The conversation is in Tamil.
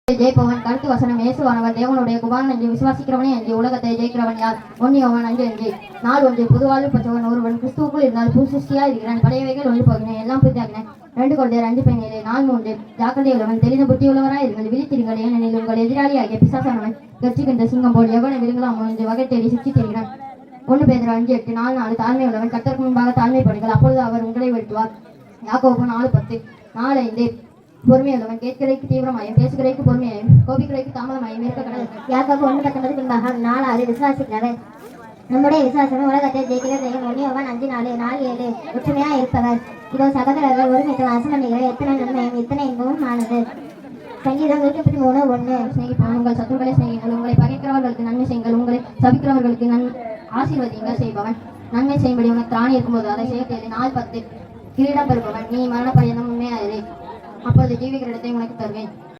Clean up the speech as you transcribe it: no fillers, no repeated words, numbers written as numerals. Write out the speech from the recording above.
ஜெயிப்பவன். கருத்து வசனம் இயேசுவானவர் தேவனுடைய குமாரன் என்று விசுவாசிக்கிறவனே என்று உலகத்தை ஜெயிக்கிறவன் யார்? ஒன்னியவன் 5:5. நாள் ஒன்று புதுவாழ்வு பெற்றவன் ஒருவன் கிறிஸ்துவுக்குள் இருந்தால் புது சிருஷ்டியா இருக்கிறான். பழையவைகள் ஒன்று போகின, எல்லாம் புதிதாகின. 2 Corinthians 2:17. நாள் 3. ஜாக்கிரதையுள்ளவன், தெளிந்த புத்தியுள்ளவராய் இருங்கள், விழித்திருங்கள், ஏனெனில் உங்கள் எதிராளியாகிய பிசாசானவன் கர்ச்சிக்கின்ற சிங்கம் போல் எவனை விழுங்கலாமோ என்று வகை தேடி சுற்றி தெரிகிறான். 1 Peter 5:8. 4 தாழ்மையுள்ளவன், கர்த்தருக்கு முன்பாக தாழ்மைப்படுங்கள், அப்பொழுது அவர் உங்களை வெட்டுவார். யாக்கோபு 4:10. 4:5. பொறுமையுள்ளவன், கேட்கிறதைக்கு தீவிரமாயும் பேசுகிறதைக்கு பொறுமையாயும் கோபிக்கிறதைக்கு தாமதமாயும் இருக்க கடவுள். யாக்கோபு 1:19 பின்பாக 4:6. விசுவாசிக்கிறவர், நம்முடைய விசுவாசமே உலகத்தை ஜெயிக்கிற தெய்வம். ஒன்னியவன் 5:4. 4:7. ஒற்றுமையா இருப்பவர், இதோ சகோதரர்கள் ஒருமித்து வாசம் பண்ணுகிற எத்தனை நன்மையும் இத்தனை இன்பமும் ஆனது. சங்கீதம் 103:1. சிநேகிப்பவன், உங்கள் சத்துருக்களை சிநேகிங்கள், உங்களை பகைக்கிறவர்களுக்கு நன்மை செய்யுங்கள், உங்களை சபிக்கிறவர்களுக்கு ஆசீர்வதிங்கள் செய்பவன். நன்மை செய்யும்படி உனக்கு திராணி இருக்கும்போது அதை செய்ய தேவை. 4:10. கிரீடம் பெறுபவன், நீ மரண பரியந்தம் உண்மையாயிரு, அப்பொழுது ஜீவிக்கிற இடத்தை உனக்கு தருவேன்.